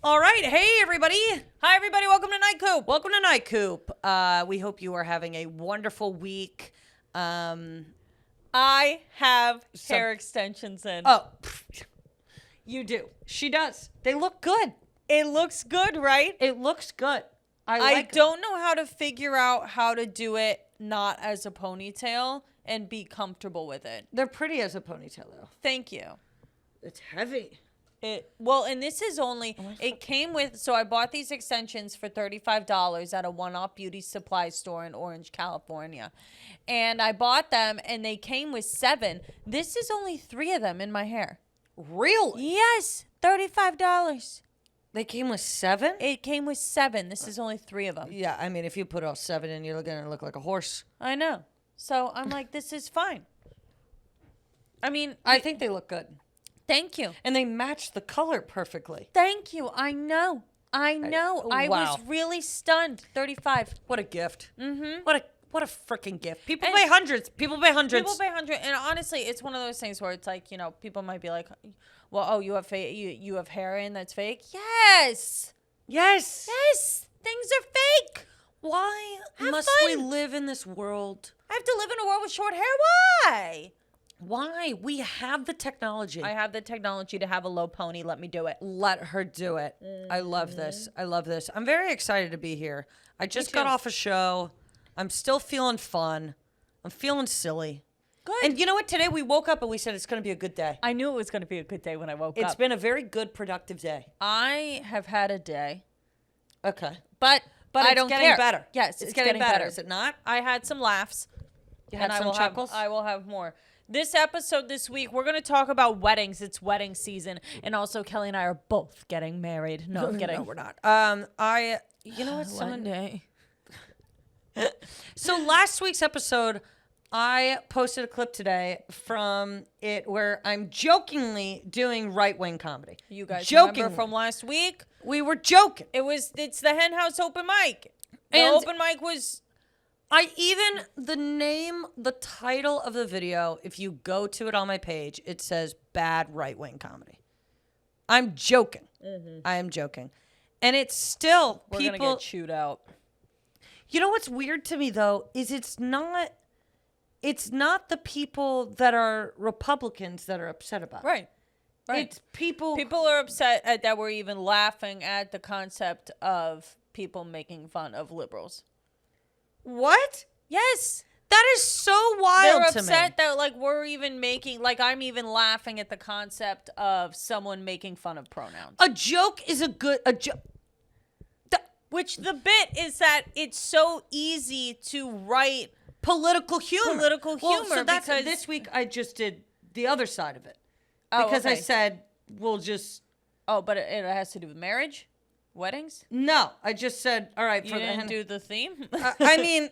All right. Hey, everybody. Hi, everybody. Welcome to NIGHTCOOP. Welcome to NIGHTCOOP. We hope you are having a wonderful week. I have hair extensions in. Oh, you do. She does. They look good. It looks good, right? It looks good. I don't know how to figure out how to do it not as a ponytail and be comfortable with it. They're pretty as a ponytail, though. Thank you. It's heavy. And this is only, it came with, so I bought these extensions for $35 at a one-off beauty supply store in Orange, California. And I bought them and they came with 7. This is only 3 of them in my hair. Really? Yes, $35. They came with 7? It came with 7. This is only 3 of them. Yeah, I mean, if you put all 7 in, you're going to look like a horse. I know. So I'm like, this is fine. I mean, I think they look good. Thank you. And they match the color perfectly. Thank you. I know. I was really stunned. 35. What a gift. Mm-hmm. What a freaking gift. People pay hundreds. People pay hundreds. And honestly, it's one of those things where it's like, people might be like, well, oh, you have you have hair in that's fake? Yes. Yes. Yes. Things are fake. Why must we live in this world? I have to live in a world with short hair. Why? Why? We have the technology. I have the technology to have a low pony. Let me do it. Let her do it. I love this. I love this. I'm very excited to be here. I just got off a show. I'm still feeling fun. I'm feeling silly. Good. And you know what? Today we woke up and we said it's going to be a good day. I knew it was going to be a good day when I woke up. It's been a very good, productive day. I have had a day. Okay. But I don't care. It's getting better. Yes, it's getting better. Is it not? I had some laughs. You had some chuckles? I will have more. This episode this week, we're going to talk about weddings. It's wedding season. And also, Kelly and I are both getting married. No, I'm kidding. No, we're not. You know what? One day. So last week's episode, I posted a clip today from it where I'm jokingly doing right-wing comedy. You guys jokingly. remember from last week? We were joking. It's the Hen House open mic. The And open mic was... the title of the video, if you go to it on my page, it says bad right-wing comedy. I'm joking. Mm-hmm. I am joking. And it's still We're going to get chewed out. You know what's weird to me, though, is it's not the people that are Republicans that are upset about it. Right. It's people... People are upset that we're even laughing at the concept of people making fun of liberals. What? Yes. That is so wild to me. They're upset that, like, we're even making... Like, I'm even laughing at the concept of someone making fun of pronouns. A joke is a good... Which the bit is that it's so easy to write... Political humor. Well, so that's this week I just did the other side of it. Oh, because okay. I said, we'll just... Oh, but it has to do with marriage? Weddings? No, I just said, all right. You didn't do the theme? I mean,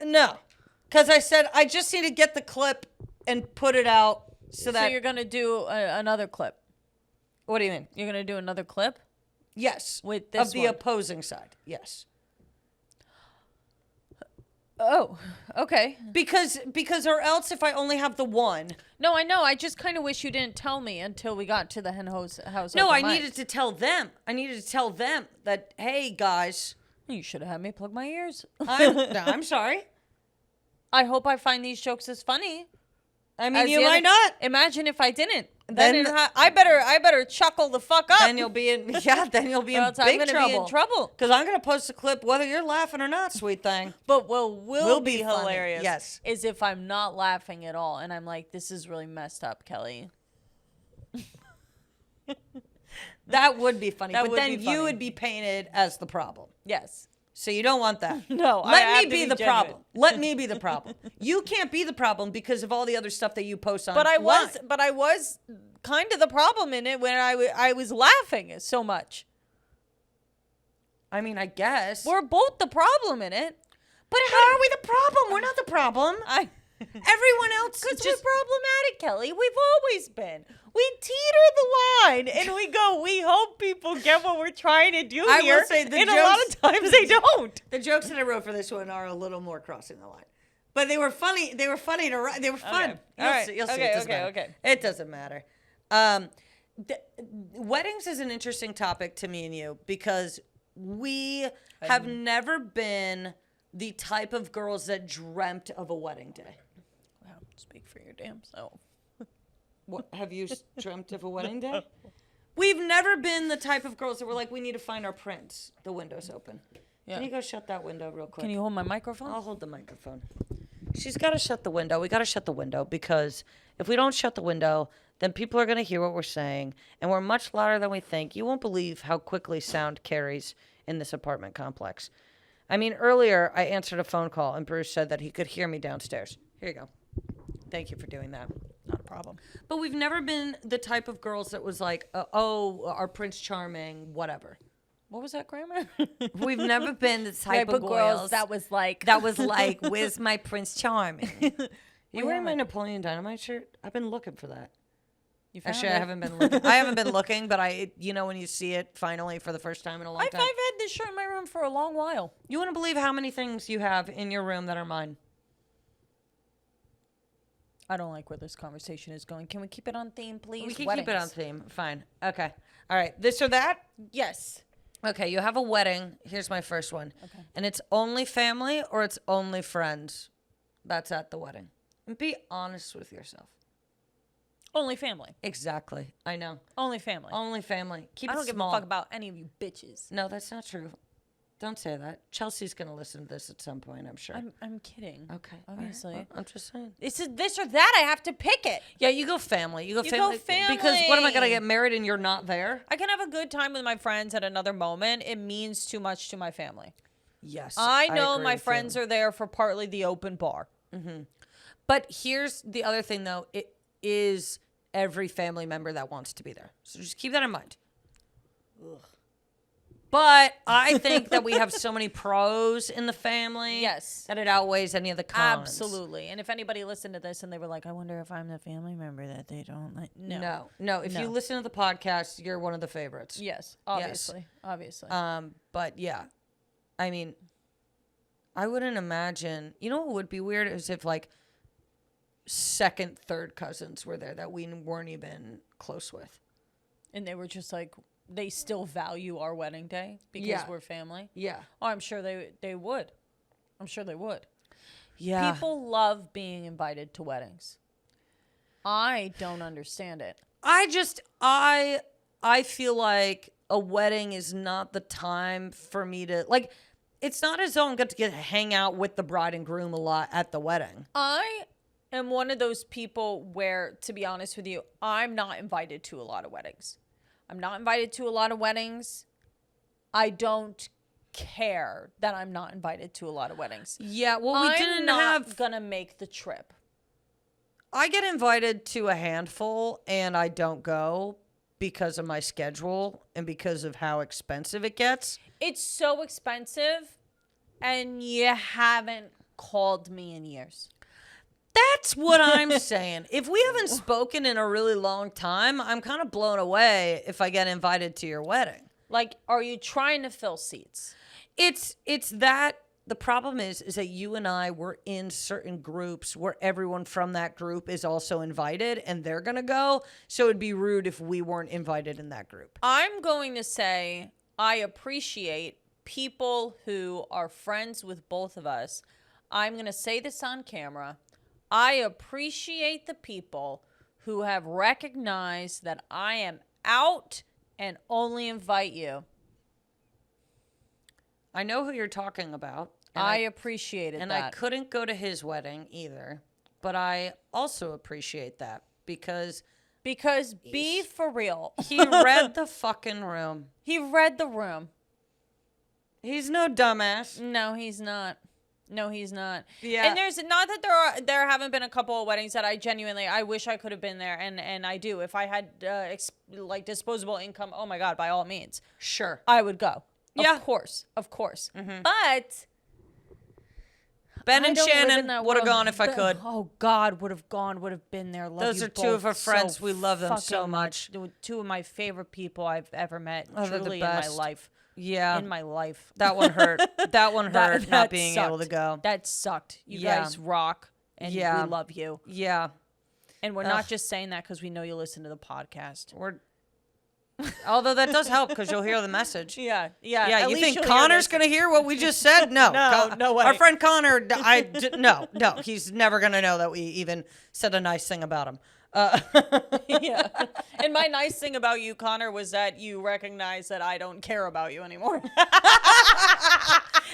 no. Because I said, I just need to get the clip and put it out so that... So you're going to do another clip? What do you mean? You're going to do another clip? Yes. With this of the opposing side, yes. Oh, okay. Because or else if I only have the one. No, I know. I just kind of wish you didn't tell me until we got to the Hen House. No, I needed to tell them. I needed to tell them that, hey, guys. You should have had me plug my ears. I'm sorry. I hope I find these jokes as funny. I mean, you might not. Imagine if I didn't. Then I better chuckle the fuck up. Then you'll be in big trouble. Be in trouble. Because I'm gonna post a clip whether you're laughing or not, sweet thing. But what will be hilarious, funny. Yes, is if I'm not laughing at all and I'm like, this is really messed up, Kelly. That would be funny. But then you would be painted as the problem. Yes. So you don't want that. No, let me be the problem. Let me be the problem. You can't be the problem because of all the other stuff that you post on. But I was kind of the problem in it when I was laughing so much. I mean, I guess we're both the problem in it. But how are we the problem? We're not the problem. Everyone else because we're problematic, Kelly. We've always been. We teeter the line and we go, we hope people get what we're trying to do here. I will say a lot of times they don't. The jokes that I wrote for this one are a little more crossing the line. But they were funny. They were funny to write. They were fun. Okay. You'll see. Okay. It doesn't matter. It doesn't matter. Weddings is an interesting topic to me and you because we have never been the type of girls that dreamt of a wedding day. Wow, speak for your damn self. What, have you dreamt of a wedding day? We've never been the type of girls that were like, we need to find our prince. The window's open. Yeah. Can you go shut that window real quick? Can you hold my microphone? I'll hold the microphone. She's got to shut the window. We got to shut the window because if we don't shut the window, then people are going to hear what we're saying, and we're much louder than we think. You won't believe how quickly sound carries in this apartment complex. I mean, earlier I answered a phone call, and Bruce said that he could hear me downstairs. Here you go. Thank you for doing that. Not a problem. But we've never been the type of girls that was like, our Prince Charming, whatever. What was that, Grandma? We've never been the type of girls that was like, where's my Prince Charming? You wearing my Napoleon Dynamite shirt? I've been looking for that. Actually, I haven't been looking. I haven't been looking, but when you see it finally for the first time in a long time. I've had this shirt in my room for a long while. You wouldn't believe how many things you have in your room that are mine. I don't like where this conversation is going. Can we keep it on theme, please? We can keep it on theme. Fine. Okay. All right. This or that? Yes. Okay. You have a wedding. Here's my first one. Okay. And it's only family or it's only friends that's at the wedding. And be honest with yourself. Only family. Exactly. I know. Only family. Only family. Keep it small. I don't give a fuck about any of you bitches. No, that's not true. Don't say that. Chelsea's going to listen to this at some point, I'm sure. I'm kidding. Okay. Obviously. Right. I'm just saying. This is this or that. I have to pick it. Yeah, you go family. You go family. Family. Because what am I going to get married and you're not there? I can have a good time with my friends at another moment. It means too much to my family. Yes. I know my friends are there for partly the open bar. Mm-hmm. But here's the other thing, though. It is every family member that wants to be there. So just keep that in mind. Ugh. But I think that we have so many pros in the family. Yes. That it outweighs any of the cons. Absolutely. And if anybody listened to this and they were like, I wonder if I'm the family member that they don't like. No. If you listen to the podcast, you're one of the favorites. Yes. Obviously. But yeah. I mean, I wouldn't imagine. You know what would be weird is if like second, third cousins were there that we weren't even close with. And they were just like, they still value our wedding day because we're family. Yeah. Oh, I'm sure they would. I'm sure they would. Yeah. People love being invited to weddings. I don't understand it. I feel like a wedding is not the time for me to like. It's not as though I'm going to get to hang out with the bride and groom a lot at the wedding. I am one of those people where, to be honest with you, I'm not invited to a lot of weddings. I'm not invited to a lot of weddings. I don't care that I'm not invited to a lot of weddings. Yeah, well, I'm not gonna make the trip. I get invited to a handful and I don't go because of my schedule and because of how expensive it gets. It's so expensive and you haven't called me in years. That's what I'm saying. If we haven't spoken in a really long time, I'm kind of blown away if I get invited to your wedding. Like, are you trying to fill seats? It's that the problem is that you and I were in certain groups where everyone from that group is also invited and they're going to go. So it'd be rude if we weren't invited in that group. I'm going to say I appreciate people who are friends with both of us. I'm going to say this on camera. I appreciate the people who have recognized that I am out and only invite you. I know who you're talking about. I appreciated and that. And I couldn't go to his wedding either. But I also appreciate that because be for real. He read the fucking room. He read the room. He's no dumbass. No, he's not. No, he's not. Yeah. And there's not that there haven't been a couple of weddings that I wish I could have been there, and I do. If I had disposable income, oh my God, by all means. Sure. I would go. Yeah. Of course. Mm-hmm. But Ben and Shannon would have gone if I could. Oh God, would have gone, would have been there. Those are two of our friends. We love them so much. Two of my favorite people I've ever met truly in my life. Yeah. In my life. That one hurt. That one hurt not being able to go. That sucked. You guys rock and we love you. Yeah. And we're not just saying that because we know you listen to the podcast. Although that does help because you'll hear the message. Yeah. Yeah, At you least think you'll hear Connor's this. going to hear what we just said? No. No way. Our friend Connor, no, he's never going to know that we even said a nice thing about him. Yeah. And my nice thing about you, Connor, was that you recognize that I don't care about you anymore.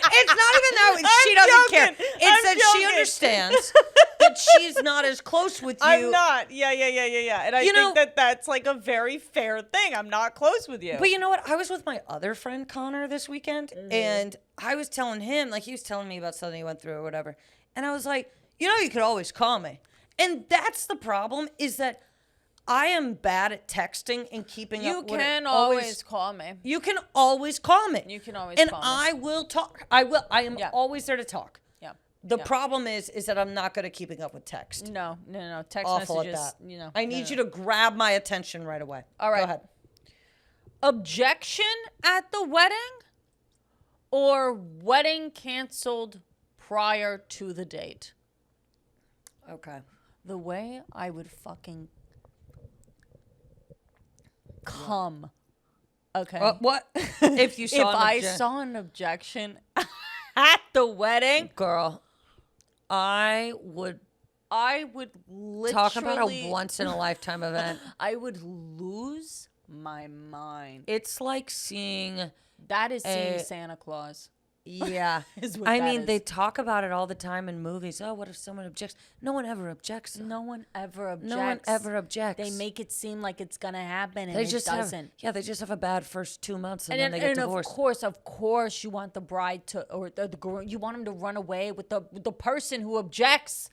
It's not even that she doesn't care. joking. It's I'm that she joking. understands that she's not as close with you. I'm not. Yeah. And I You know- think that that's like a very fair thing. I'm not close with you. But you know what? I was with my other friend Connor this weekend, and I was telling him, like, he was telling me about something he went through or whatever, and I was like, you could always call me. And that's the problem, is that I am bad at texting and keeping you up with can it. always call me. You can always call me. You can always and call me. I will talk. I am Yeah. always there to talk. Yeah. The Yeah. problem is that I'm not good at keeping up with text. No. Text Awful messages. at that. No, I need you to grab my attention right away. All right. Go ahead. Objection at the wedding or wedding canceled prior to the date? Okay. The way I would fucking come. Okay. What? If you if saw I saw an objection at the wedding, girl, I would I would literally talk about a once in a lifetime event. I would lose my mind. It's like seeing. That is seeing Santa Claus. Yeah. Is what I that mean, is. they talk about it all the time in movies. Oh, what if someone objects? No one ever objects. No one ever objects. No one ever objects. They make it seem like it's gonna happen, and They it just doesn't. they just have a bad first 2 months, and then they get And divorced. of course, you want the bride to, or the groom, you want him to run away with the person who objects.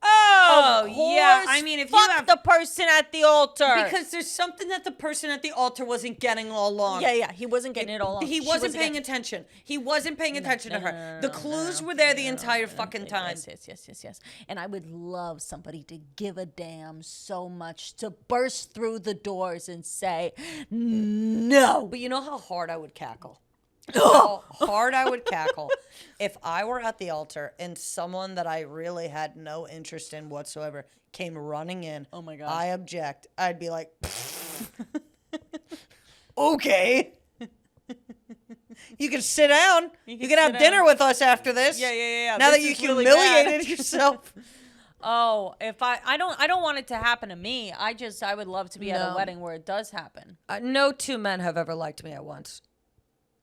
Oh, Of yeah. course, I mean, if you fuck have the person at the altar, because there's something that the person at the altar wasn't getting all along. yeah, he wasn't getting it all along. He She wasn't paying getting- attention. He wasn't paying attention to her. no, The clues were there the entire fucking time. Yes. And I would love somebody to give a damn so much to burst through the doors and say, no. But you know how hard I would cackle? How hard I would cackle if I were at the altar and someone that I really had no interest in whatsoever came running in. Oh my God. I object. I'd be like, okay. You can sit down. You can have sit dinner down. with us after this. Yeah. Now This that you is really humiliated bad. yourself. Oh, if I don't want it to happen to me. I would love to be at a No. wedding where it does happen. No two men have ever liked me at once.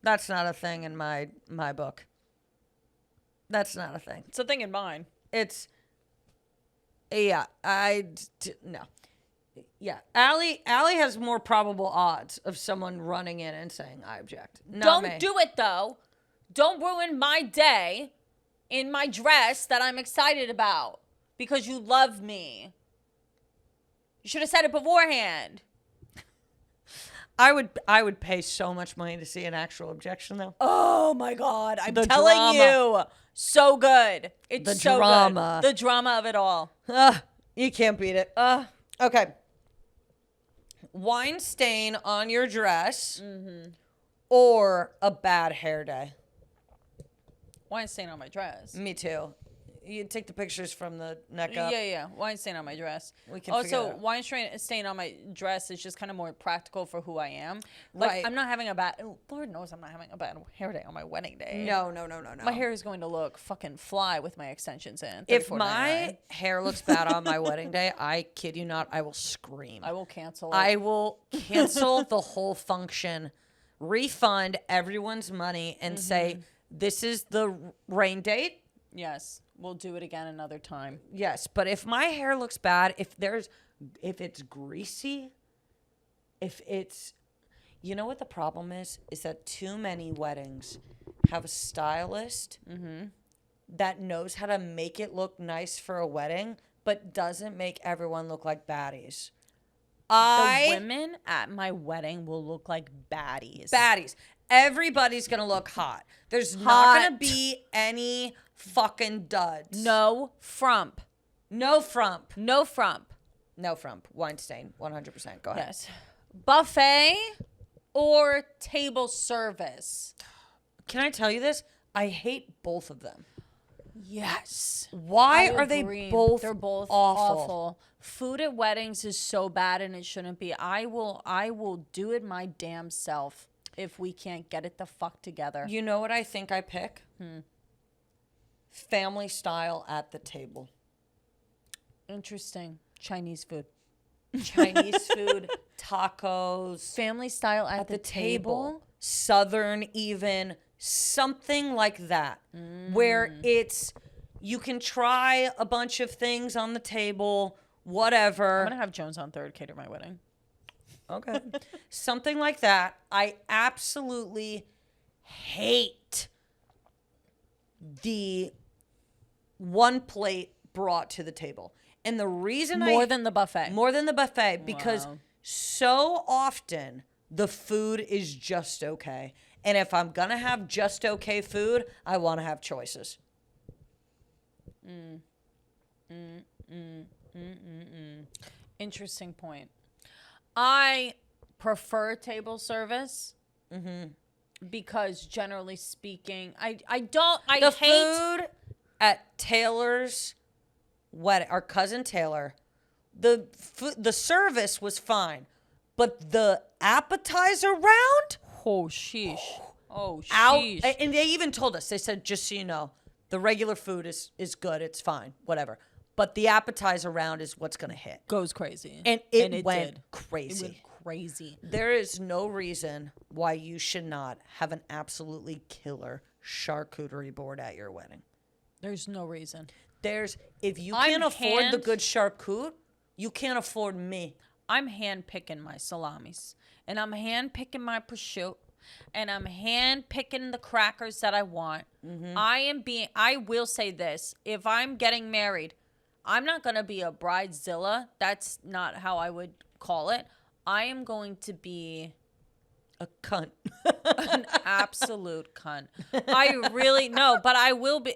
That's not a thing in my book. That's not a thing. It's a thing in mine. It's, yeah, no. Yeah, Allie has more probable odds of someone running in and saying, I object. Not me. Don't do it though. Don't ruin my day in my dress that I'm excited about because you love me. You should have said it beforehand. I would pay so much money to see an actual objection, though. Oh my God. I'm The telling drama. you. So good. It's The so drama. good. The drama of it all. You can't beat it. Okay. Wine stain on your dress or a bad hair day. Wine stain on my dress. Me too. You take the pictures from the neck up. Yeah. Wine stain on my dress. We can figure it also, out. wine stain on my dress is just kind of more practical for who I am. Like, Right. I'm not having a bad. Lord knows I'm not having a bad hair day on my wedding day. No. My hair is going to look fucking fly with my extensions in. If $34.99. my hair looks bad on my wedding day, I kid you not, I will scream. I will cancel it. I will cancel the whole function, refund everyone's money, and say, this is the rain date. Yes. We'll do it again another time. Yes, but if my hair looks bad, if it's greasy, if it's, you know what the problem is that too many weddings have a stylist that knows how to make it look nice for a wedding, but doesn't make everyone look like baddies. The women at my wedding will look like baddies. Everybody's gonna look hot. There's not Hot. gonna be any fucking duds. No frump. No frump. No frump. No frump. Wine stain. 100%. Go ahead. Yes. Buffet or table service? Can I tell you this? I hate both of them. Yes. Why I are they agree. both They're both awful? Food at weddings is so bad and it shouldn't be. I will do it my damn self if we can't get it the fuck together. You know what I think I pick? Family style at the table. Interesting. Chinese food. Chinese food, tacos. Family style at the table. Southern even. Something like that. Where it's, you can try a bunch of things on the table, whatever. I'm going to have Jones on third cater my wedding. Okay. Something like that. I absolutely hate the one plate brought to the table. And the reason More than the buffet. More than the buffet, because Wow. so often the food is just okay. And if I'm going to have just okay food, I want to have choices. Interesting point. I prefer table service because generally speaking, I The hate food at Taylor's wedding, our cousin Taylor, the service was fine, but the appetizer round Oh sheesh. Oh out, sheesh. and they even told us. They said, just so you know, the regular food is good, it's fine, whatever. But the appetizer round is what's gonna hit, Goes crazy. and it did. went It crazy. went crazy. There is no reason why you should not have an absolutely killer charcuterie board at your wedding. There's no reason. If you I'm can't afford the hand- good charcut, you can't afford me. I'm hand picking my salamis, and I'm hand picking my prosciutto, and I'm hand picking the crackers that I want. I will say this: if I'm getting married, I'm not gonna be a bridezilla. That's not how I would call it. I am going to be A cunt. an absolute cunt. I really no, but I will be.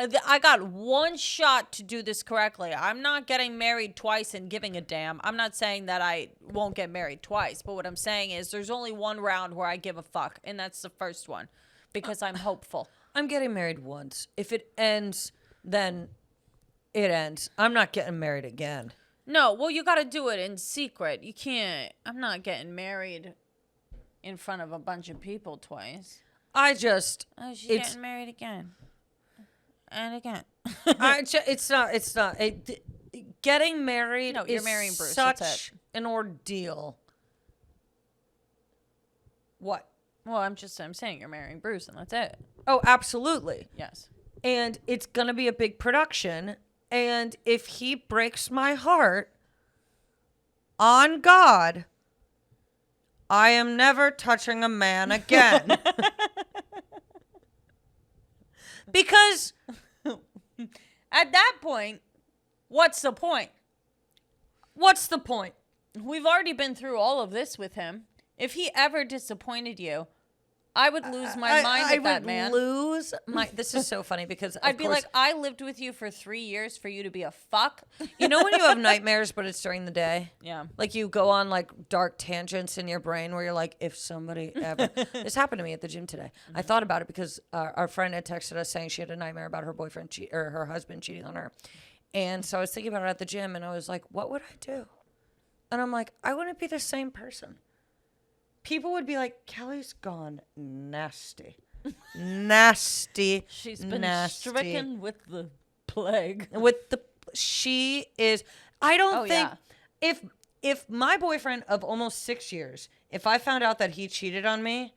I got one shot to do this correctly. I'm not getting married twice and giving a damn. I'm not saying that I won't get married twice, but what I'm saying is there's only one round where I give a fuck, and that's the first one because I'm hopeful. I'm getting married once. If it ends, then it ends. I'm not getting married again. No, well, you got to do it in secret. You can't. I'm not getting married in front of a bunch of people twice. I just, Oh, she's it's, getting married again. And again. it's not. Getting married No, you're is marrying Bruce, that's such an ordeal. What? Well, I'm saying you're marrying Bruce, and that's it. Oh, absolutely. Yes. And it's going to be a big production. And if he breaks my heart, on God, I am never touching a man again. Because At that point, what's the point? what's the point? We've already been through all of this with him. If he ever disappointed you, I would lose my mind at that man. I would lose my... This is so funny because I'd be like, I lived with you for 3 years for you to be a fuck. you know when you have nightmares, but it's during the day? Yeah. Like you go on like dark tangents in your brain where you're like, if somebody ever... This happened to me at the gym today. I thought about it because our friend had texted us saying she had a nightmare about her boyfriend or her husband cheating on her. And so I was thinking about it at the gym and I was like, what would I do? And I'm like, I wouldn't be the same person. People would be like, Kelly's gone nasty. Nasty. She's been nasty. stricken with the plague. She is, I don't Oh, think, yeah. if my boyfriend of almost 6 years, if I found out that he cheated on me,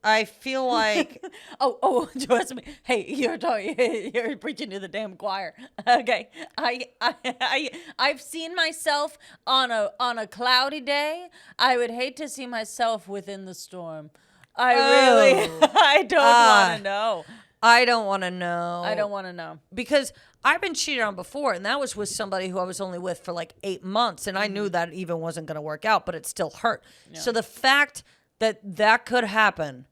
I feel like Oh, trust me. Hey, you're preaching to the damn choir. Okay, I've seen myself on a cloudy day. I would hate to see myself within the storm. I don't want to know. I don't want to know. I don't want to know. Because I've been cheated on before, and that was with somebody who I was only with for like 8 months, and I knew that even wasn't going to work out, but it still hurt. Yeah. So the fact that could happen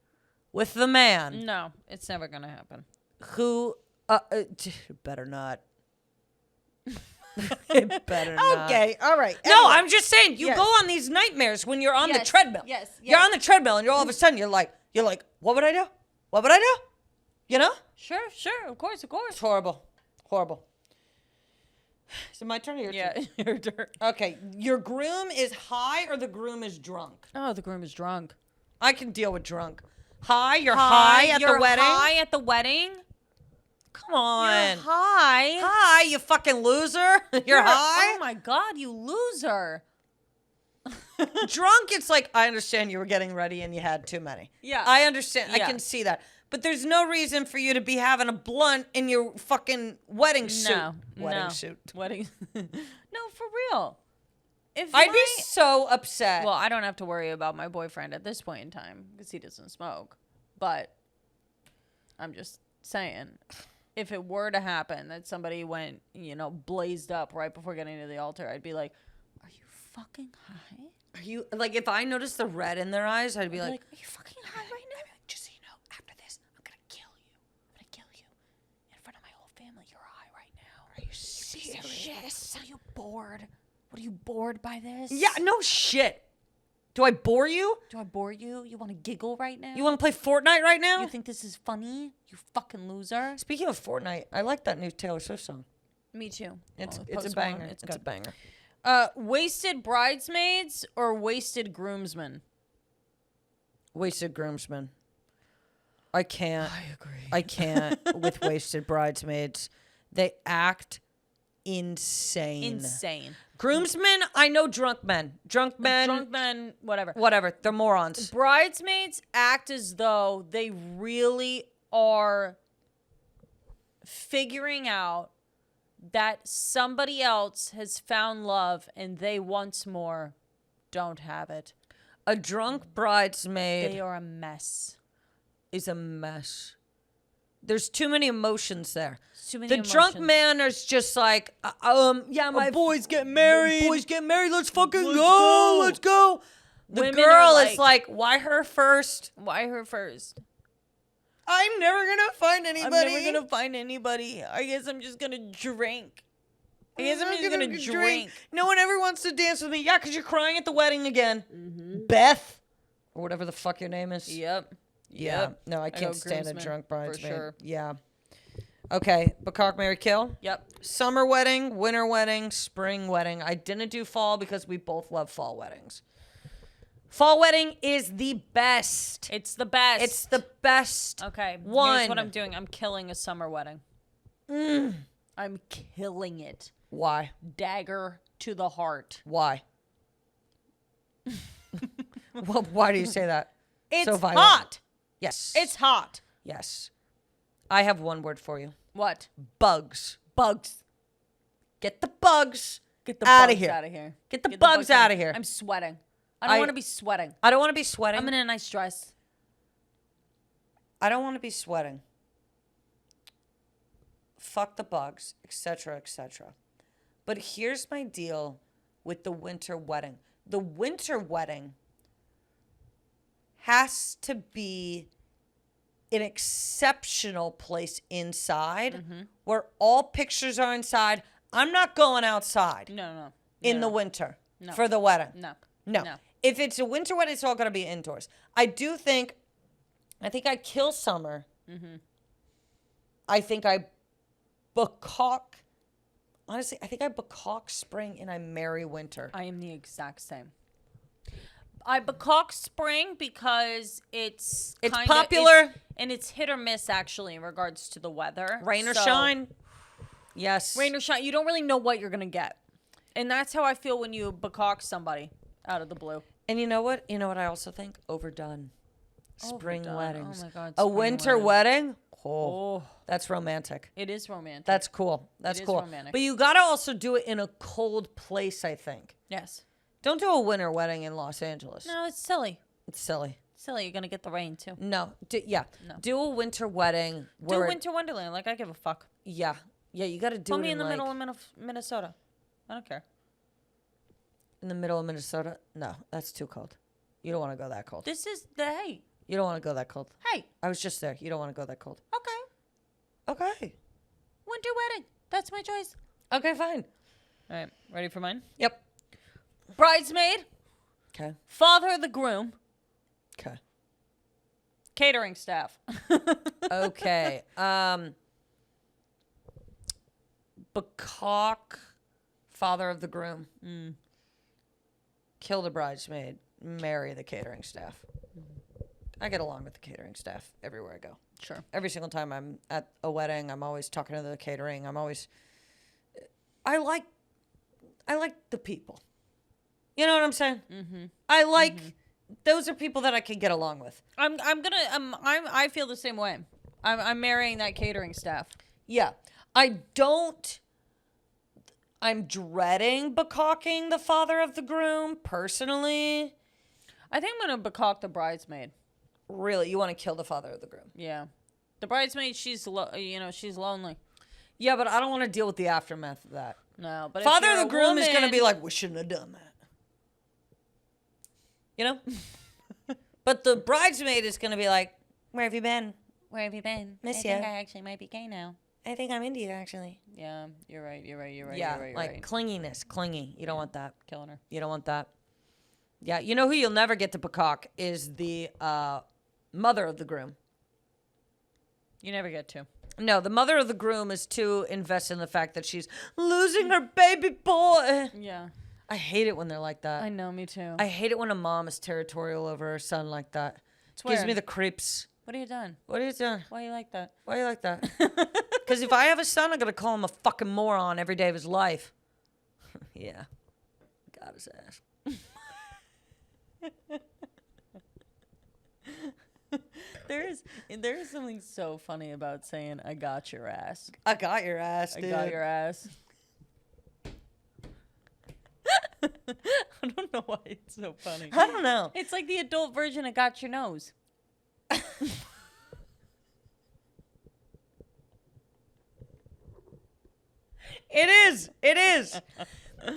with the man. No, it's never going to happen. Who, better not. It better not. Okay, all right. No, anyway. I'm just saying, you Yes. go on these nightmares when you're on the treadmill. Yes, You're yes. on the treadmill, and you're all of a sudden, you're like, what would I do? What would I do? You know? Sure, of course, It's horrible. Horrible. Is it my turn or your turn? Yeah, your turn. Okay. Your groom is high or the groom is drunk? Oh, the groom is drunk. I can deal with drunk. High? You're high at the wedding? High at the wedding? Come on. You're high. Hi, you fucking loser. You're high? Oh my God, you loser. Drunk, it's like, I understand you were getting ready and you had too many. Yeah. I understand. I Yeah. can see that. But there's no reason for you to be having a blunt in your fucking wedding suit. Wedding suit. Wedding. No, for real. I'd be so upset. Well, I don't have to worry about my boyfriend at this point in time because he doesn't smoke. But I'm just saying, if it were to happen that somebody went, blazed up right before getting to the altar, I'd be like, are you fucking high? Are you, like, if I noticed the red in their eyes, I'd be like, are you fucking high right now? just so you know, after this, I'm going to kill you. I'm going to kill you. In front of my whole family, you're high right now. Are you serious? Are you bored? What, are you bored by this? Yeah, no shit. Do I bore you? Do I bore you? You want to giggle right now? You want to play Fortnite right now? You think this is funny? You fucking loser. Speaking of Fortnite, I like that new Taylor Swift song. Me too. It's a Post banger. Malone, It's a banger. Wasted bridesmaids or wasted groomsmen? Wasted groomsmen. I can't. I agree. I can't with wasted bridesmaids. They act insane. Groomsmen, I know drunk men. Drunk men, whatever. Whatever. They're morons. Bridesmaids act as though they really are figuring out that somebody else has found love and they once more don't have it. A drunk bridesmaid They are a mess. is a mess. There's too many emotions there. Too many The drunk emotions. man is just like, yeah, my boys get married. Boys get married. Let's fucking Let's go. go. Let's go. The Women girl are is like, why her first? Why her first? I'm never gonna find anybody. I'm never gonna find anybody. I guess I'm just gonna drink. I guess I'm just gonna drink. No one ever wants to dance with me. Yeah, because you're crying at the wedding again. Mm-hmm. Beth, or whatever the fuck your name is. Yep. Yeah. Yep. No, I can't go stand a groomsmen, drunk bridesmaid. for sure. Yeah. Okay, Bakak, marry, kill. Yep. Summer wedding, winter wedding, spring wedding. I didn't do fall because we both love fall weddings. Fall wedding is the best. It's the best. It's the best. Okay. One. Here's what I'm doing. I'm killing a summer wedding. I'm killing it. Why? Dagger to the heart. Why? Well, why do you say that? It's So violent. hot. Yes. It's hot. Yes. I have one word for you. What? Bugs. Bugs. Get the bugs Get the Outta bugs here. out of here. Get the bugs outta here. I'm sweating. I don't want to be sweating. I don't want to be sweating. I'm in a nice dress. I don't want to be sweating. Fuck the bugs, etc., etc. But here's my deal with the winter wedding. The winter wedding has to be an exceptional place inside where all pictures are inside. I'm not going outside No. in the winter for the wedding. No. No. If it's a winter wedding, it's all going to be indoors. I think I kill summer. I think I Bakak. Honestly, I think I Bakak spring and I marry winter. I am the exact same. I Bakak spring because it's popular. and it's hit or miss actually in regards to the weather. Rain or So, shine. Yes. Rain or shine. You don't really know what you're gonna get, and that's how I feel when you Bakak somebody out of the blue. And you know what? You know what I also think? Overdone. Spring Overdone. weddings. Oh my God, A spring winter wedding? Oh, That's romantic. it is romantic. That's cool. That's It is cool. romantic. But you got to also do it in a cold place, I think. Yes. Don't do a winter wedding in Los Angeles. No, it's silly. It's silly. Silly. You're gonna get the rain too. No. Do a winter wedding Do where winter wonderland. Like I give a fuck. Yeah, you got to do Put it me in the like, middle of Minnesota. I don't care. in the middle of Minnesota. No, that's too cold. You don't want to go that cold. This is the hey. You don't want to go that cold. Hey. I was just there. You don't want to go that cold. Okay. Okay. Winter wedding. That's my choice. Okay, fine. All right. Ready for mine? Yep. Bridesmaid. Okay. Father of the groom. Okay. Catering staff. Okay. Bacock, father of the groom. Kill the bridesmaid. Marry the catering staff. I get along with the catering staff everywhere I go. Sure. Every single time I'm at a wedding, I'm always talking to the catering. I like the people. You know what I'm saying? Mm-hmm. I like those are people that I can get along with. I feel the same way. I'm marrying that catering staff. Yeah. I'm dreading becocking the father of the groom, personally. I think I'm going to becock the bridesmaid. Really? You want to kill the father of the groom? Yeah. The bridesmaid, she's lonely. Yeah, but I don't want to deal with the aftermath of that. No, but Father of the groom is going to be like, we shouldn't have done that. You know? But the bridesmaid is going to be like, where have you been? Where have you been? Miss I ya. think I actually might be gay now. I think I'm into you, actually. Yeah, you're right. Yeah, clinginess, clingy. You don't want that. Killing her. You don't want that. Yeah, you know who you'll never get to peacock is the mother of the groom. You never get to. No, the mother of the groom is too invested in the fact that she's losing her baby boy. Yeah. I hate it when they're like that. I know, me too. I hate it when a mom is territorial over her son like that. It's Gives weird. me the creeps. What have you done? What are you doing? Why you like that? Why are you like that? Because if I have a son, I'm going to call him a fucking moron every day of his life. Yeah. Got his ass. There is something so funny about saying I got your ass. I got your ass, dude. I got your ass. I don't know why it's so funny. I don't know. It's like the adult version of got your nose. It is. It is.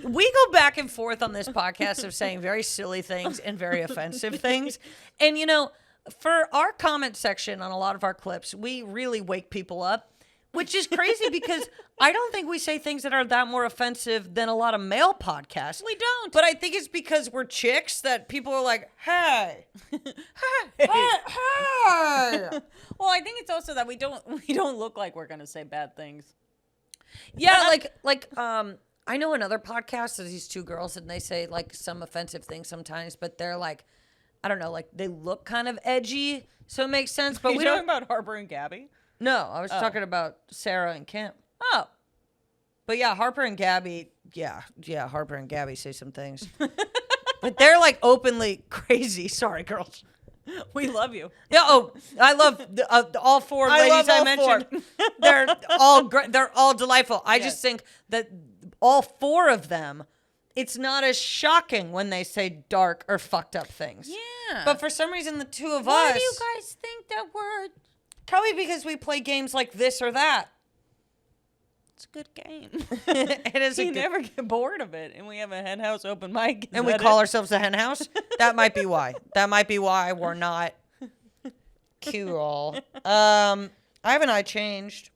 We go back and forth on this podcast of saying very silly things and very offensive things. And, you know, for our comment section on a lot of our clips, we really wake people up, which is crazy because I don't think we say things that are that more offensive than a lot of male podcasts. We don't. But I think it's because we're chicks that people are like, hey, hey. Well, I think it's also that we don't look like we're gonna say bad things. Yeah, I know another podcast, there's these two girls, and they say, like, some offensive things sometimes, but they're, like, I don't know, like, they look kind of edgy, so it makes sense, but Are you we talking don't... about Harper and Gabby? No, I was talking about Sarah and Kim. Oh. But, yeah, Harper and Gabby, Harper and Gabby say some things. But they're, like, openly crazy. Sorry, girls. We love you. Yeah. Oh, I love all four ladies I mentioned. They're all great. They're all delightful. I just think that all four of them, it's not as shocking when they say dark or fucked up things. Yeah. But for some reason, the two of us. Why do you guys think that we're? Probably because we play games like this or that. It's a good game. It is. We never get bored of it, and we have a Hen House open mic. And we call ourselves the Hen House. That might be why. That might be why we're not cool. I have an eye changed.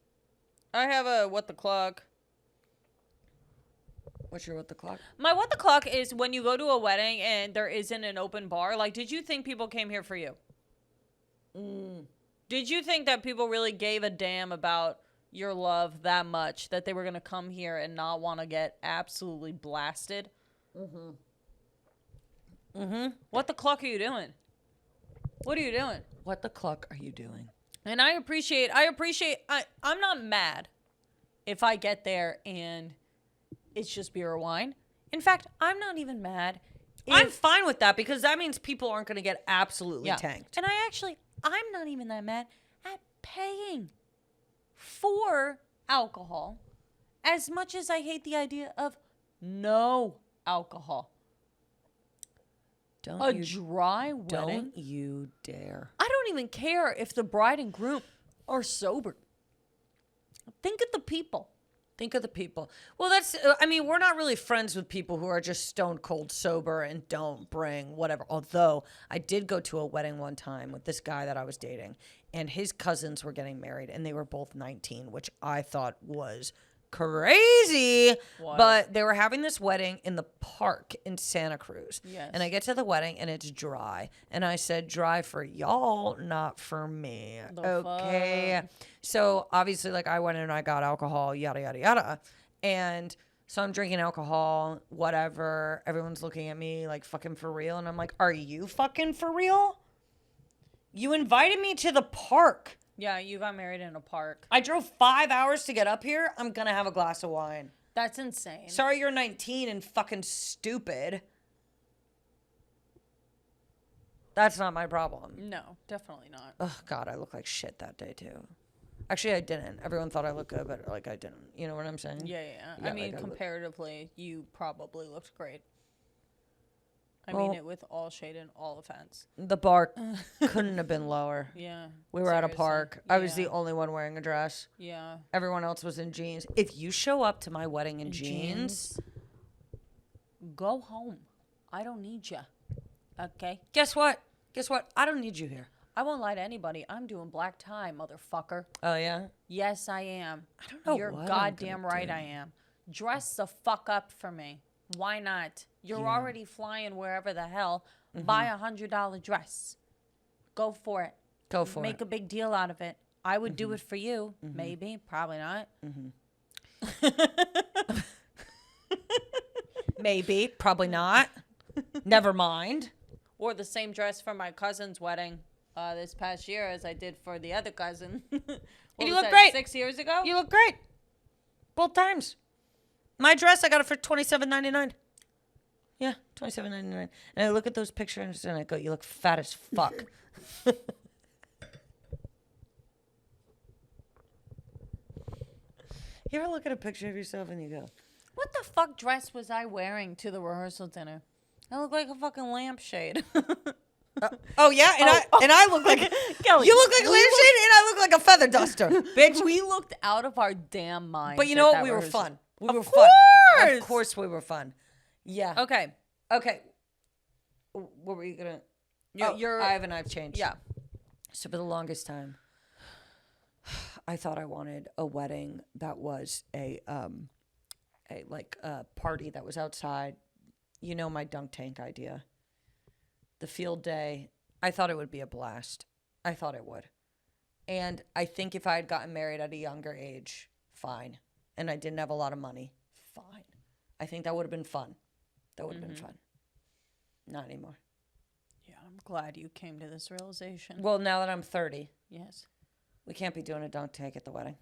I have a what the clock. What's your what the clock? My what the clock is when you go to a wedding and there isn't an open bar. Like, did you think people came here for you? Did you think that people really gave a damn about your love that much that they were going to come here and not want to get absolutely blasted? What the clock are you doing? What are you doing? What the clock are you doing? And I'm not mad if I get there and it's just beer or wine. In fact, I'm not even mad. I'm fine with that because that means people aren't going to get absolutely tanked. And I'm not even that mad at paying for alcohol as much as I hate the idea of no alcohol. Don't dry wedding. Don't you dare. I don't even care if the bride and groom are sober. Think of the people. Think of the people. Well, we're not really friends with people who are just stone cold sober and don't bring whatever. Although I did go to a wedding one time with this guy that I was dating, and his cousins were getting married, and they were both 19, which I thought was crazy. What? But they were having this wedding in the park in Santa Cruz. Yes. And I get to the wedding and it's dry. And I said, dry for y'all, not for me. The Okay. So obviously, like, I went in and I got alcohol, yada, yada, yada. And so I'm drinking alcohol, whatever. Everyone's looking at me like fucking for real. And I'm like, are you fucking for real? You invited me to the park. Yeah, you got married in a park. I drove 5 hours to get up here. I'm going to have a glass of wine. That's insane. Sorry you're 19 and fucking stupid. That's not my problem. No, definitely not. Oh, God, I look like shit that day, too. Actually, I didn't. Everyone thought I looked good, but, like, I didn't. You know what I'm saying? Yeah. Yeah, I mean, like, comparatively, you probably looked great. I Well- mean it with all shade and all offense. The bar couldn't have been lower. Yeah. We were at a seriously. park. I was Yeah. the only one wearing a dress. Yeah. Everyone else was in jeans. If you show up to my wedding in jeans, Go home. I don't need you. Okay? guess what? I don't need you here. I won't lie to anybody. I'm doing black tie, motherfucker. Oh, yeah? Yes, I am. I don't know You're what I'm goddamn gonna right do. I am. Dress the fuck up for me. Why not? You're already flying wherever the hell. Buy $100 dress. Go for it. Go for Make it. a big deal out of it. I would do it for you. Maybe. Probably not. Maybe. Probably not. Never mind. Or the same dress for my cousin's wedding this past year as I did for the other cousin. What you was look that, great. 6 years ago? You look great. Both times. My dress, I got it for $27.99. Yeah, $27.99. And I look at those pictures and I go, you look fat as fuck. You ever look at a picture of yourself and you go, What the fuck dress was I wearing to the rehearsal dinner? I look like a fucking lampshade. oh yeah, and I look like Kelly, you look like a lampshade and I look like a feather duster, bitch. We looked out of our damn minds. But you at know what? that We were rehearsal. fun. We Of were fun. course! Of course we were fun. Yeah. Okay. Okay. What were you gonna? I've changed. Yeah. So for the longest time, I thought I wanted a wedding that was a party that was outside. You know, my dunk tank idea. The field day. I thought it would be a blast. I thought it would. And I think if I had gotten married at a younger age, fine. And I didn't have a lot of money, fine. I think that would have been fun. That would have been fun. Not anymore. Yeah, I'm glad you came to this realization. Well, now that I'm 30, Yes. we can't be doing a dunk tank at the wedding.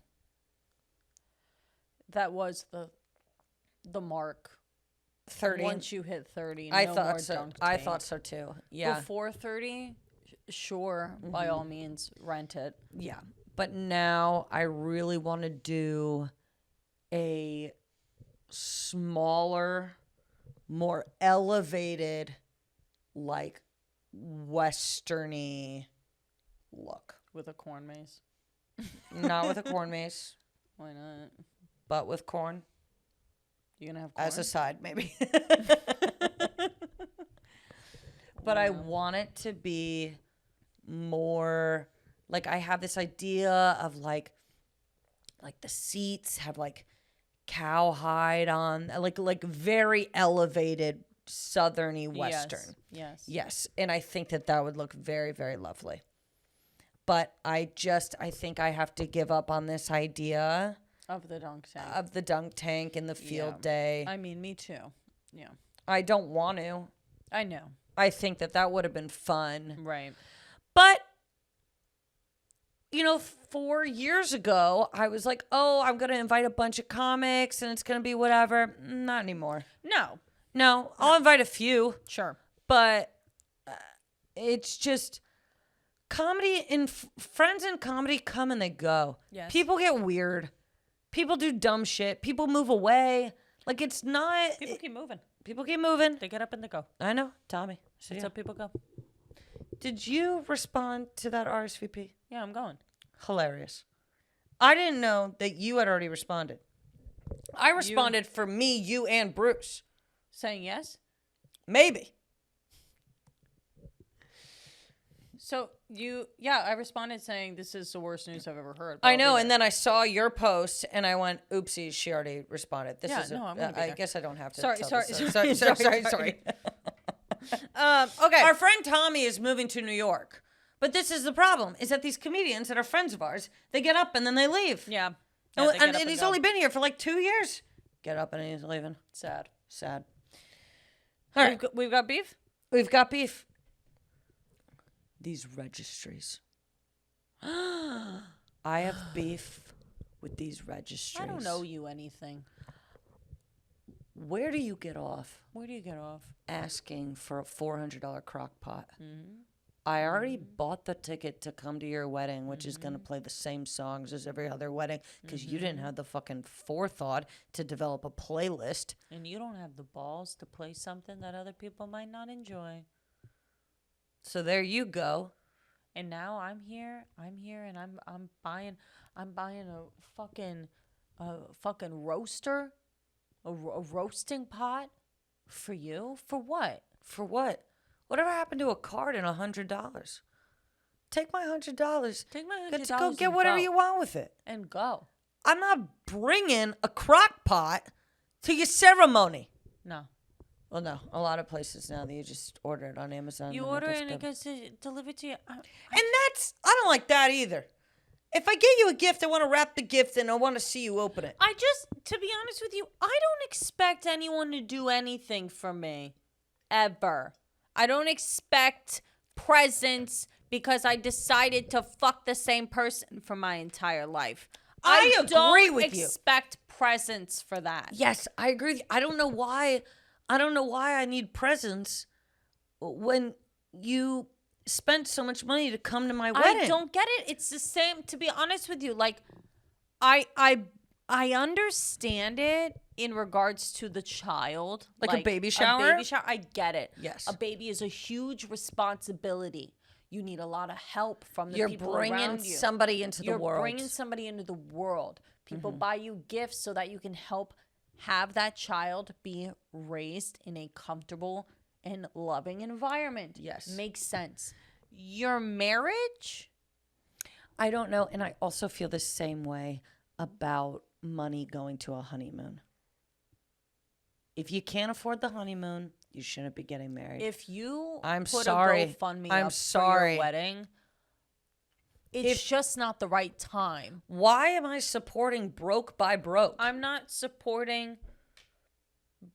That was the mark. 30. Once you hit 30, I no thought more so. dunk I tank. thought so too. Yeah. Before 30, sure, by all means, rent it. Yeah. But now I really want to do a smaller, more elevated, like westerny look. With a corn maze. Not with a corn mace, Why not? but with corn You gonna have corn? as a side, maybe. But I want it to be more like I have this idea of like the seats have like cowhide on, like very elevated southerny western. Yes. Yes, and I think that would look very, very lovely. But I think I have to give up on this idea Of the dunk tank. of the dunk tank and the field Yeah. day. I mean, me too. Yeah. I don't want to. I know. I think that would have been fun. Right. But, 4 years ago, I was like, oh, I'm going to invite a bunch of comics and it's going to be whatever. Not anymore. No, I'll invite a few. Sure. But it's just comedy and friends in comedy come and they go. Yes. People get weird. People do dumb shit. People move away. Like, it's not. People keep moving. People keep moving. They get up and they go. I know. Tommy. So, That's yeah. how people go. Did you respond to that RSVP? Yeah, I'm going. Hilarious. I didn't know that you had already responded. I responded for me, you, and Bruce. Saying yes? Maybe. So I responded saying this is the worst news I've ever heard. I know, and then I saw your post, and I went, "Oopsie, she already responded." This is. I'm gonna be I there. guess I don't have to. Sorry. Sorry. Okay. Our friend Tommy is moving to New York, but this is the problem: is that these comedians that are friends of ours, they get up and then they leave. Yeah. And he's only been here for like 2 years. Get up and he's leaving. Sad. All right, We've got beef. we've got beef. These registries. I have beef with these registries. I don't know you anything. Where do you get off Where do you get off? asking for a $400 crock pot? I already bought the ticket to come to your wedding, which is going to play the same songs as every other wedding because you didn't have the fucking forethought to develop a playlist. And you don't have the balls to play something that other people might not enjoy. So there you go. And now I'm here, and I'm buying a fucking roaster, a roasting pot for you. For what? For what? Whatever happened to a card and $100? Take my $100. Take my $100. Get to go get whatever you want with it. And go. I'm not bringing a crock pot to your ceremony. No. Well, no. A lot of places now that you just order it on Amazon. You order it and it gets delivered to you. And I don't like that either. If I get you a gift, I want to wrap the gift and I want to see you open it. To be honest with you, I don't expect anyone to do anything for me. Ever. I don't expect presents because I decided to fuck the same person for my entire life. I agree with you. I don't expect presents for that. Yes, I agree with you. I don't know why I need presents when you spent so much money to come to my wedding. I don't get it. It's the same, to be honest with you. Like, I understand it in regards to the child. Like a baby shower? A baby shower. I get it. Yes. A baby is a huge responsibility. You need a lot of help from the You're people bringing around you. somebody into the world. You're bringing somebody into the world. People buy you gifts so that you can help have that child be raised in a comfortable and loving environment. Yes. Makes sense. Your marriage? I don't know. And I also feel the same way about money going to a honeymoon. If you can't afford the honeymoon, you shouldn't be getting married. If you I'm put sorry. a GoFundMe I'm up sorry. for your wedding, it's just not the right time. Why am I supporting broke by broke? I'm not supporting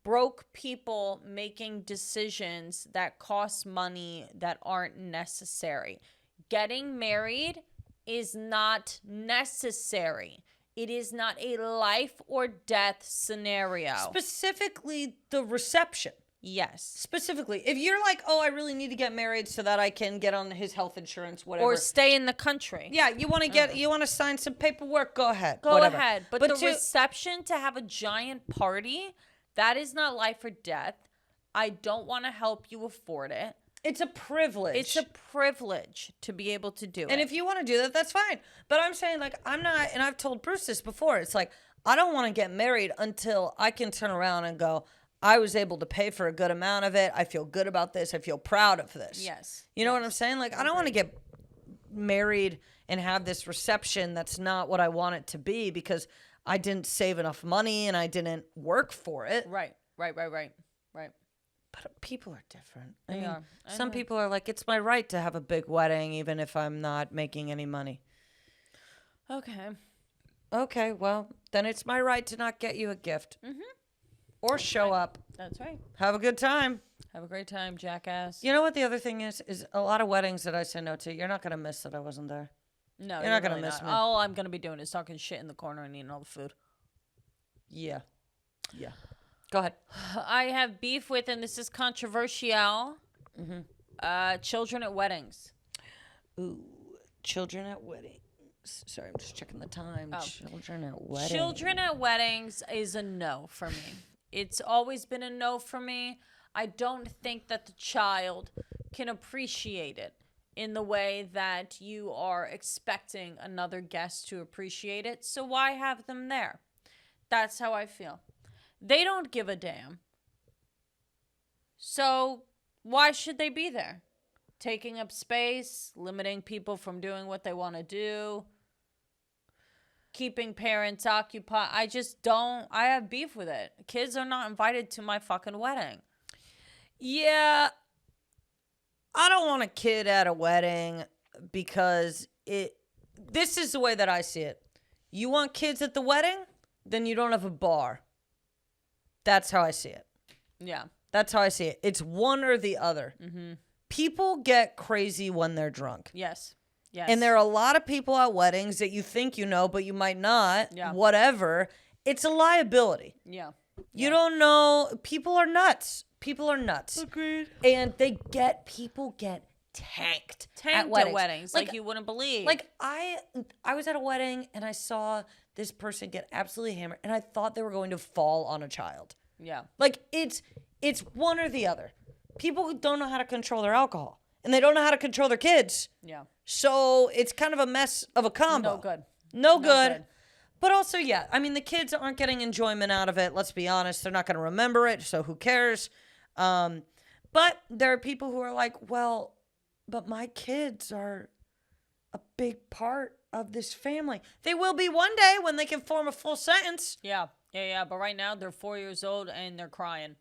broke people making decisions that cost money that aren't necessary. Getting married is not necessary. It is not a life or death scenario. Specifically, the reception. Yes. Specifically, if you're like, oh, I really need to get married so that I can get on his health insurance, whatever. Or stay in the country. Yeah, you want to sign some paperwork, go ahead. Go whatever. ahead. But the reception, to have a giant party, that is not life or death. I don't want to help you afford it. It's a privilege. It's a privilege to be able to do it. And if you want to do that, that's fine. But I'm saying, like, I'm not, and I've told Bruce this before, it's like, I don't want to get married until I can turn around and go, I was able to pay for a good amount of it. I feel good about this. I feel proud of this. Yes. You know what I'm saying? Like, I don't want to get married and have this reception that's not what I want it to be because I didn't save enough money and I didn't work for it. Right. But people are different. They I mean, are. some people are like, it's my right to have a big wedding even if I'm not making any money. Okay. Okay, well, then it's my right to not get you a gift. Mm-hmm. Or show up. That's right. Have a good time. Have a great time, jackass. You know what the other thing is a lot of weddings that I say no to, you're not going to miss that I wasn't there. No, you're not going to miss me. All I'm going to be doing is talking shit in the corner and eating all the food. Yeah. Go ahead. I have beef with, and this is controversial, children at weddings. Ooh, children at weddings. Sorry, I'm just checking the time. Oh. Children at weddings. Children at weddings is a no for me. It's always been a no for me. I don't think that the child can appreciate it in the way that you are expecting another guest to appreciate it. So why have them there? That's how I feel. They don't give a damn. So why should they be there? taking up space, limiting people from doing what they want to do, keeping parents occupied. I have beef with it. Kids are not invited to my fucking wedding. Yeah. I don't want a kid at a wedding because this is the way that I see it. You want kids at the wedding? Then you don't have a bar. That's how I see it. Yeah. That's how I see it. It's one or the other. Mm-hmm. People get crazy when they're drunk. Yes. Yes. And there are a lot of people at weddings that you think you know, but you might not. Yeah. Whatever. It's a liability. Yeah. You don't know. People are nuts. People are nuts. Agreed. And people get tanked at weddings. Like you wouldn't believe. Like I was at a wedding and I saw this person get absolutely hammered and I thought they were going to fall on a child. Yeah. Like it's one or the other. People who don't know how to control their alcohol and they don't know how to control their kids. Yeah. So it's kind of a mess of a combo. No good. No good. But also, yeah, I mean, the kids aren't getting enjoyment out of it. Let's be honest. They're not going to remember it. So who cares? But there are people who are like, well, but my kids are a big part of this family. They will be one day when they can form a full sentence. Yeah. Yeah. But right now they're 4 years old and they're crying.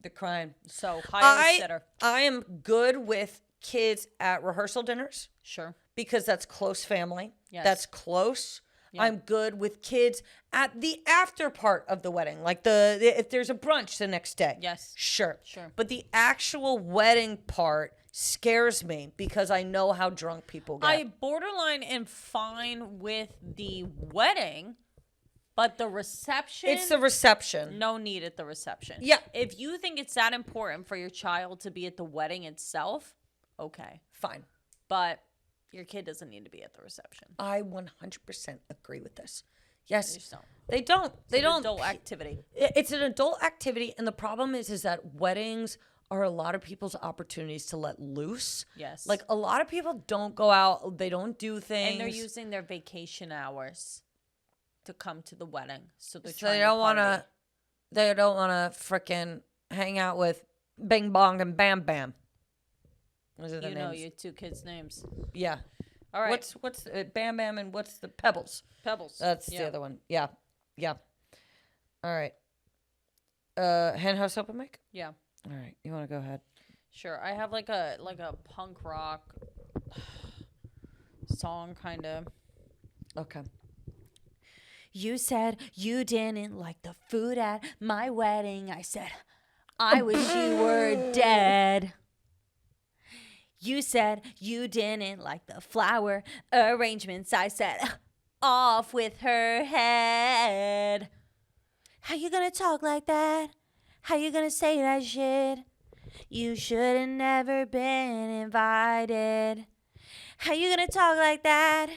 They're crying. So hire a sitter. I am good with kids at rehearsal dinners. Sure. Because that's close family. Yes. That's close. Yeah. I'm good with kids at the after part of the wedding. Like if there's a brunch the next day. Yes. Sure. Sure. But the actual wedding part scares me because I know how drunk people get. I borderline am fine with the wedding, but the reception. It's the reception. No need at the reception. Yeah. If you think it's that important for your child to be at the wedding itself, okay. Fine. But your kid doesn't need to be at the reception. I 100% agree with this. Yes. They just don't. They don't. They don't. Adult activity. It's an adult activity, and the problem is that weddings are a lot of people's opportunities to let loose. Yes. Like a lot of people don't go out, they don't do things. And they're using their vacation hours to come to the wedding. So they're So trying they don't wanna frickin' hang out with Bing Bong and Bam Bam. Those are the You names. know your two kids' names. Yeah. All right. What's Bam Bam and what's the Pebbles? Pebbles? That's the other one. Yeah. Yeah. All right. Hen House open mic? Yeah. All right. You want to go ahead? Sure. I have like a punk rock song kind of. Okay. You said you didn't like the food at my wedding. I said, I wish you were dead. You said you didn't like the flower arrangements. I said, off with her head. How you gonna talk like that? How you gonna say that shit? You should have never been invited. How you gonna talk like that?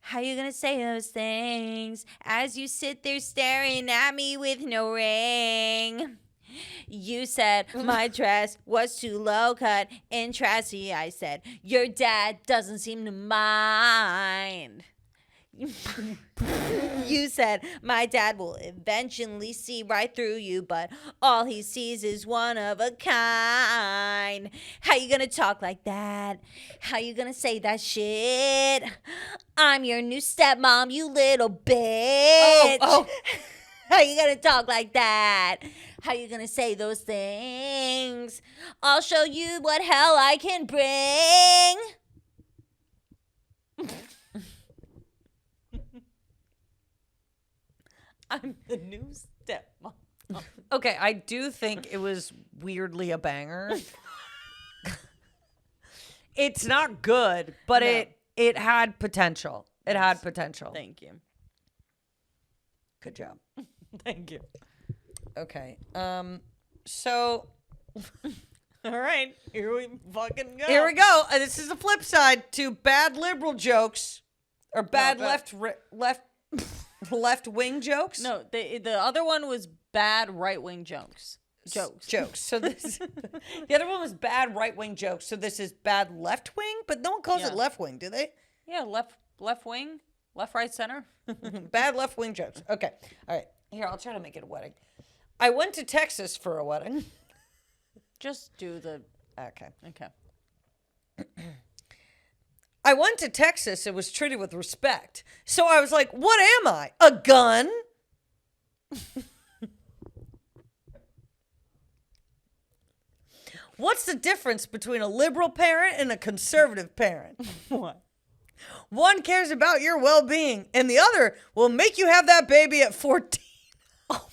How you gonna say those things as you sit there staring at me with no ring? You said my dress was too low cut and trashy. I said, your dad doesn't seem to mind. You said my dad will eventually see right through you, but all he sees is one of a kind. How you gonna talk like that? How you gonna say that shit? I'm your new stepmom, you little bitch. Oh. How you gonna talk like that? How you gonna say those things? I'll show you what hell I can bring. I'm the new stepmom. Okay, I do think it was weirdly a banger. It's not good, but No. it had potential. It had potential. Thank you. Good job. Thank you. Okay. So All right, here we fucking go. here we go. This is the flip side to bad liberal jokes or bad No, left wing jokes. No, the other one was bad right wing jokes. Jokes. So this the other one was bad right wing jokes. So this is bad left wing, but no one calls Yeah. it left wing, do they? Yeah, left wing, left, right, center. Bad left wing jokes. Okay. All right. Here, I'll try to make it a wedding. I went to Texas for a wedding. Just do the Okay. okay. I went to Texas and was treated with respect. So I was like, what am I? A gun? What's the difference between a liberal parent and a conservative parent? What? One cares about your well-being, and the other will make you have that baby at 14. Oh,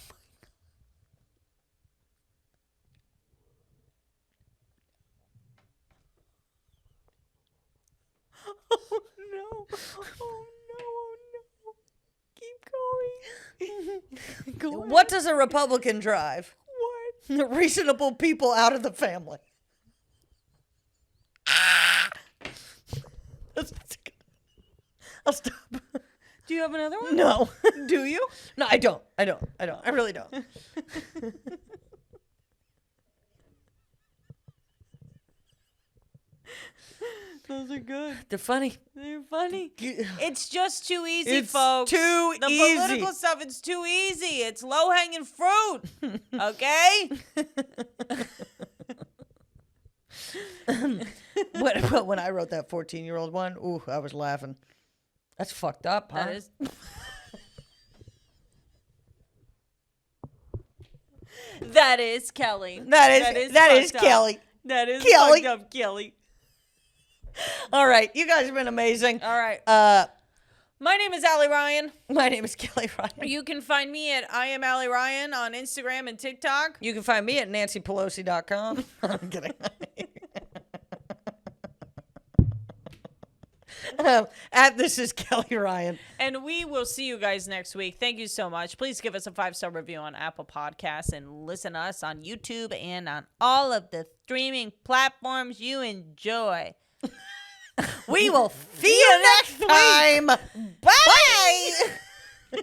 Oh no. Oh no. Oh no. Keep going. Go ahead. what does a Republican drive? What? Reasonable people out of the family. I'll stop. Do you have another one? No. Do you? No, I don't. I really don't. Those are good. They're funny. They're funny. It's just too easy, It's folks. too the easy. political stuff, it's too easy. It's low-hanging fruit. Okay? When I wrote that 14-year-old one, ooh, I was laughing. That's fucked up, huh? That is. That is Kelly. That is fucked up. Kelly. That is Kelly. fucked up, Kelly. All right, you guys have been amazing. All right. My name is Allie Ryan. My name is Kelly Ryan. You can find me at I am Allie Ryan on Instagram and TikTok. You can find me at nancypelosi.com. I'm kidding. At This Is Kelly Ryan. And we will see you guys next week. Thank you so much. Please give us a 5-star review on Apple Podcasts and listen to us on YouTube and on all of the streaming platforms you enjoy. We will see you next time. Bye.